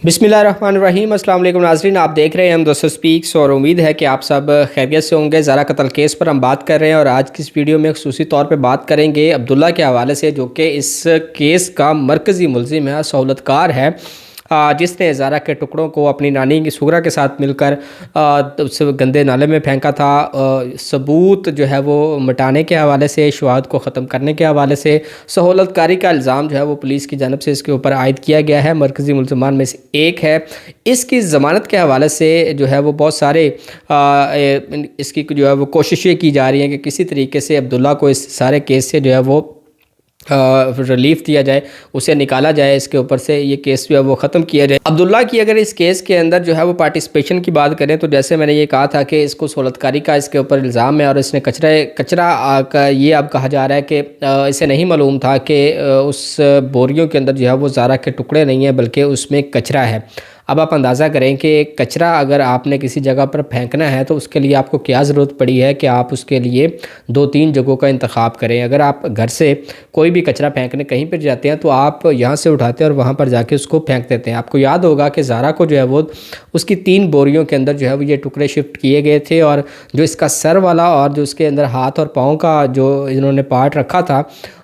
बिस्मिल्लाहिर्रहमानिर्रहीम। अस्सलाम वालेकुम नाज़रीन, आप देख रहे हैं हम दोस्तों स्पीक्स और उम्मीद है कि आप सब खैरियत से होंगे। ज़ारा कत्ल केस पर हम बात कर रहे हैं और आज की इस वीडियो में खुसूसी तौर पे बात करेंगे अब्दुल्ला के हवाले से, जो कि इस केस का मरकज़ी मुल्ज़िम है, सहूलतकार है, जिसने ज़ारा के टुकड़ों को अपनी नानी सुगरा के साथ मिलकर उस गंदे नाले में फेंका था। सबूत जो है वो मिटाने के हवाले से, शवाहद को ख़त्म करने के हवाले से सहूलतकारी का इल्ज़ाम जो है वो पुलिस की जानब से इसके ऊपर आयद किया गया है। मरकज़ी मुल्ज़मान में से एक है। इसकी ज़मानत के हवाले से जो है वो बहुत सारे इसकी जो है वो कोशिशें की जा रही हैं कि किसी तरीके से अब्दुल्ला को इस सारे केस से जो है वो रिलीफ दिया जाए, उसे निकाला जाए, इसके ऊपर से ये केस जो है वो ख़त्म किया जाए। अब्दुल्ला की अगर इस केस के अंदर जो है वो पार्टिसिपेशन की बात करें तो जैसे मैंने ये कहा था कि इसको सहूलतकारी का इसके ऊपर इल्ज़ाम है और इसने कचरा का ये अब कहा जा रहा है कि इसे नहीं मालूम था कि उस बोरियों के अंदर जो है वो ज़ारा के टुकड़े नहीं हैं बल्कि उसमें कचरा है। अब आप अंदाज़ा करें कि कचरा अगर आपने किसी जगह पर फेंकना है तो उसके लिए आपको क्या ज़रूरत पड़ी है कि आप उसके लिए 2-3 जगहों का इंतखाब करें। अगर आप घर से कोई भी कचरा फेंकने कहीं पर जाते हैं तो आप यहाँ से उठाते हैं और वहाँ पर जाके उसको फेंक देते हैं। आपको याद होगा कि ज़ारा को जो है वो उसकी 3 बोरियों के अंदर जो है वो ये टुकड़े शिफ्ट किए गए थे और जो इसका सर वाला और जो उसके अंदर हाथ और पाँव का जो इन्होंने पार्ट रखा था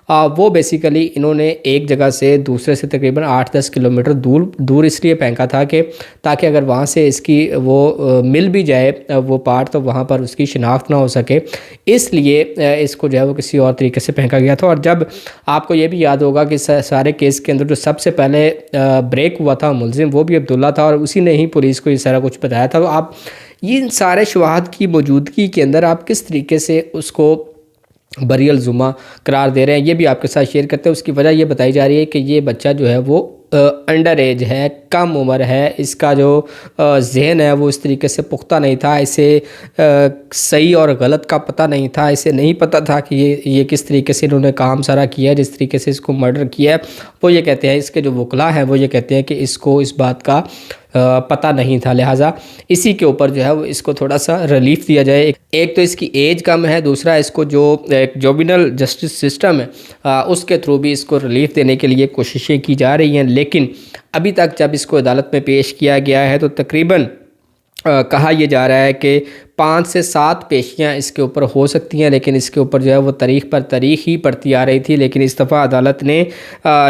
वो बेसिकली इन्होंने एक जगह से दूसरे से तकरीबन 8-10 किलोमीटर दूर इसलिए फेंका था कि ताकि अगर वहाँ से इसकी वो मिल भी जाए वो पार्ट तो वहाँ पर उसकी शिनाख्त ना हो सके, इसलिए इसको जो है वो किसी और तरीके से फेंका गया था। और जब आपको ये भी याद होगा कि सारे केस के अंदर जो सबसे पहले ब्रेक हुआ था मुलजिम वो भी अब्दुल्ला था और उसी ने ही पुलिस को ये सारा कुछ बताया था। तो आप इन सारे शवाहद की मौजूदगी के अंदर आप किस तरीके से उसको बरियल ज़ुमा करार दे रहे हैं, ये भी आपके साथ शेयर करते हैं। उसकी वजह ये बताई जा रही है कि ये बच्चा जो है वो अंडर एज है, कम उम्र है, इसका जो जहन है वो इस तरीके से पुख्ता नहीं था, इसे सही और गलत का पता नहीं था, इसे नहीं पता था कि ये किस तरीके से इन्होंने काम सारा किया है, जिस तरीके से इसको मर्डर किया है। वो ये कहते हैं, इसके जो वकला हैं वो ये कहते हैं कि इसको इस बात का पता नहीं था, लिहाजा इसी के ऊपर जो है वो इसको थोड़ा सा रिलीफ दिया जाए। एक तो इसकी एज कम है, दूसरा इसको जो एक जुवेनाइल जस्टिस सिस्टम है उसके थ्रू भी इसको रिलीफ देने के लिए कोशिशें की जा रही हैं। लेकिन अभी तक जब इसको अदालत में पेश किया गया है तो तकरीबन कहा यह जा रहा है कि 5 से 7 पेशियाँ इसके ऊपर हो सकती हैं, लेकिन इसके ऊपर जो है वो तारीख़ पर तारीख़ ही पड़ती आ रही थी। लेकिन इस दफ़ा अदालत ने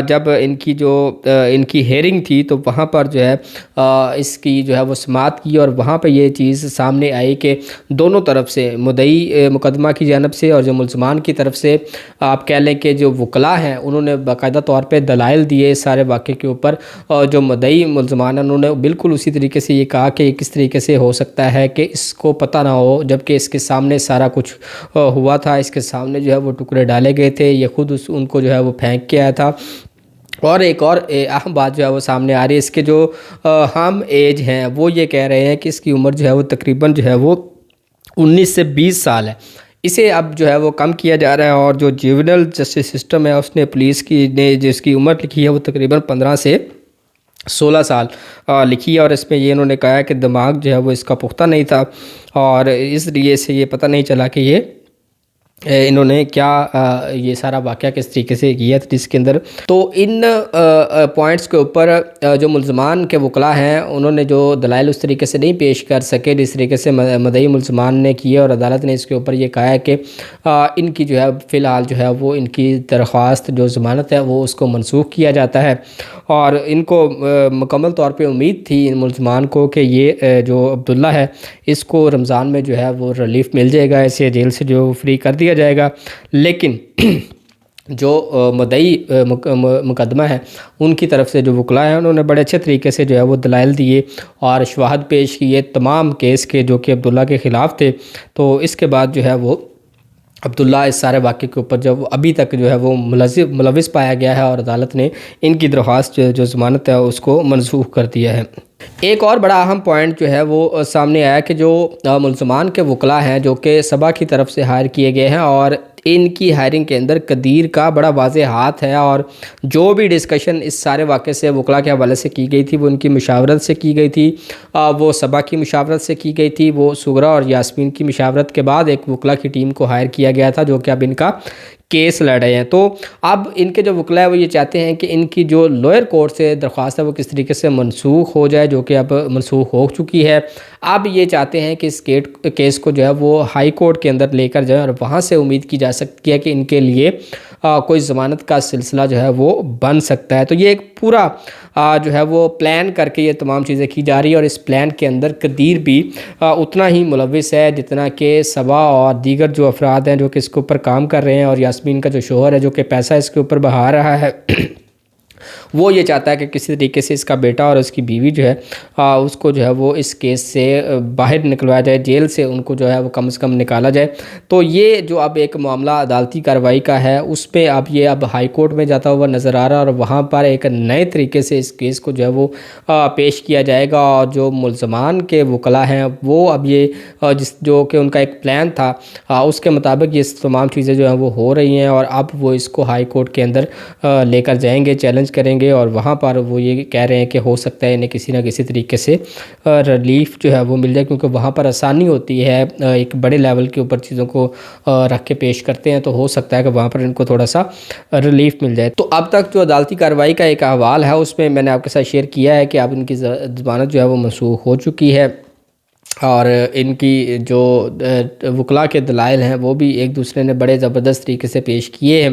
जब इनकी हेयरिंग थी तो वहाँ पर जो है इसकी जो है वो समाअत की और वहाँ पर ये चीज़ सामने आई कि दोनों तरफ से, मुद्दई मुकदमा की जानब से और जो मुल्ज़मान की तरफ से, आप कह लें कि जो वकला हैं उन्होंने बाकायदा तौर पर दलाइल दिए इस सारे वाक़े के ऊपर, और जो मुद्दई मुल्ज़मान हैं उन्होंने बिल्कुल उसी तरीके से ये कहा कि किस तरीके से हो सकता है कि इसको पता ना हो, जबकि इसके सामने सारा कुछ हुआ था, इसके सामने जो है वो टुकड़े डाले गए थे, ये खुद उनको जो है वो फेंक के आया था। और एक और अहम बात जो है वो सामने आ रही है, इसके जो हम एज हैं वो ये कह रहे हैं कि इसकी उम्र जो है वो तकरीबन जो है वो 19 से 20 साल है। इसे अब जो है वो कम किया जा रहा है और जो जुवेनाइल जस्टिस सिस्टम है उसने पुलिस की ने जिसकी उम्र लिखी है वो तकरीबन 15 से 16 साल लिखी है। और इसमें ये इन्होंने कहा है कि दिमाग जो है वो इसका पुख्ता नहीं था और इसलिए से ये पता नहीं चला कि ये इन्होंने क्या ये सारा वाक़या किस तरीके से किया था जिसके अंदर। तो इन पॉइंट्स के ऊपर जो मुल्ज़मान के वकला हैं उन्होंने जो दलाइल उस तरीके से नहीं पेश कर सके जिस तरीके से मुद्दई मुल्ज़मान ने किए, और अदालत ने इसके ऊपर ये कहा है कि इनकी जो है फ़िलहाल जो है वो इनकी दरख्वास्त जो ज़मानत है वो उसको मनसूख किया जाता है। और इनको मुकम्मल तौर पे उम्मीद थी इन मुल्ज़मान को कि ये जो अब्दुल्ला है इसको रमज़ान में जो है वो रिलीफ़ मिल जाएगा, इसे जेल से जो फ्री कर दिया जाएगा। लेकिन जो मुद्दई मुकदमा है उनकी तरफ से जो वकला हैं उन्होंने बड़े अच्छे तरीके से जो है वो दलाइल दिए और शवाहद पेश किए तमाम केस के जो कि अब्दुल्ला के ख़िलाफ़ थे। तो इसके बाद जो है वो अब्दुल्ला इस सारे वाक़े के ऊपर जब अभी तक जो है वो मुलविस पाया गया है और अदालत ने इनकी दरख्वास्त जो ज़मानत है उसको मनसूख कर दिया है। एक और बड़ा अहम पॉइंट जो है वो सामने आया कि जो मुल्ज़मान के वकला हैं जो कि सबा की तरफ से हायर किए गए हैं और ان کی ہائرنگ کے اندر قدیر کا بڑا واضح ہاتھ ہے، اور جو بھی ڈسکشن اس سارے واقعے سے وکلاء کے حوالے سے کی گئی تھی وہ ان کی مشاورت سے کی گئی تھی، وہ صبا کی مشاورت سے کی گئی تھی، وہ سغرا اور یاسمین کی مشاورت کے بعد ایک وکلاء کی ٹیم کو ہائر کیا گیا تھا جو کہ اب ان کا کیس لڑ رہے ہیں۔ تو اب ان کے جو وکلاء ہیں وہ یہ چاہتے ہیں کہ ان کی جو لوئر کورٹ سے درخواست ہے وہ کس طریقے سے منسوخ ہو جائے، جو کہ اب منسوخ ہو چکی ہے۔ اب یہ چاہتے ہیں کہ اس کیس کو جو ہے وہ ہائی کورٹ کے اندر لے کر جائیں، اور وہاں سے امید کی جا سکتی ہے کہ ان کے لیے کوئی ضمانت کا سلسلہ جو ہے وہ بن سکتا ہے۔ تو یہ ایک پورا جو ہے وہ پلان کر کے یہ تمام چیزیں کی جا رہی ہے، اور اس پلان کے اندر قدیر بھی اتنا ہی ملوث ہے جتنا کہ صبا اور دیگر جو افراد ہیں جو کہ اس کے اوپر کام کر رہے ہیں، اور یاسمین کا جو شوہر ہے جو کہ پیسہ اس کے اوپر بہا رہا ہے وہ یہ چاہتا ہے کہ کسی طریقے سے اس کا بیٹا اور اس کی بیوی جو ہے اس کو جو ہے وہ اس کیس سے باہر نکلوایا جائے، جیل سے ان کو جو ہے وہ کم از کم نکالا جائے۔ تو یہ جو اب ایک معاملہ عدالتی کارروائی کا ہے اس پہ اب ہائی کورٹ میں جاتا ہوا نظر آ رہا ہے، اور وہاں پر ایک نئے طریقے سے اس کیس کو جو ہے وہ پیش کیا جائے گا، اور جو ملزمان کے وکلاء ہیں وہ اب یہ جو کہ ان کا ایک پلان تھا اس کے مطابق یہ تمام چیزیں جو ہیں وہ ہو رہی ہیں، اور اب وہ اس کو ہائی کورٹ کے اندر لے کر جائیں گے، چیلنج کریں گے، اور وہاں پر وہ یہ کہہ رہے ہیں کہ ہو سکتا ہے انہیں کسی نہ کسی طریقے سے ریلیف جو ہے وہ مل جائے، کیونکہ وہاں پر آسانی ہوتی ہے، ایک بڑے لیول کے اوپر چیزوں کو رکھ کے پیش کرتے ہیں، تو ہو سکتا ہے کہ وہاں پر ان کو تھوڑا سا ریلیف مل جائے۔ تو اب تک جو عدالتی کارروائی کا ایک احوال ہے اس میں میں نے آپ کے ساتھ شیئر کیا ہے کہ اب ان کی ضمانت جو ہے وہ منسوخ ہو چکی ہے، اور ان کی جو وکلاء کے دلائل ہیں وہ بھی ایک دوسرے نے بڑے زبردست طریقے سے پیش کیے ہیں۔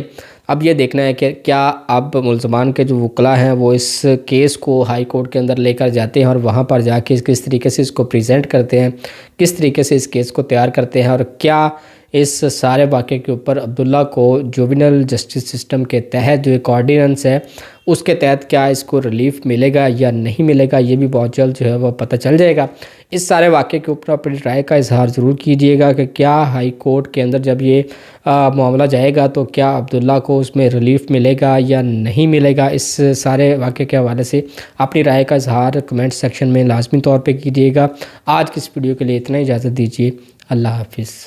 اب یہ دیکھنا ہے کہ کیا اب ملزمان کے جو وکلاء ہیں وہ اس کیس کو ہائی کورٹ کے اندر لے کر جاتے ہیں، اور وہاں پر جا کے کس طریقے سے اس کو پریزنٹ کرتے ہیں، کس طریقے سے اس کیس کو تیار کرتے ہیں، اور کیا اس سارے واقعے کے اوپر عبداللہ کو جوونل جسٹس سسٹم کے تحت جو ایک آرڈیننس ہے اس کے تحت کیا اس کو ریلیف ملے گا یا نہیں ملے گا، یہ بھی بہت جلد جو ہے وہ پتہ چل جائے گا۔ اس سارے واقعے کے اوپر اپنی رائے کا اظہار ضرور کیجئے گا کہ کیا ہائی کورٹ کے اندر جب یہ معاملہ جائے گا تو کیا عبداللہ کو اس میں ریلیف ملے گا یا نہیں ملے گا۔ اس سارے واقعے کے حوالے سے اپنی رائے کا اظہار کمنٹ سیکشن میں لازمی طور پہ کیجئے گا۔ آج کی اس ویڈیو کے لیے اتنا، اجازت دیجیے، اللہ حافظ۔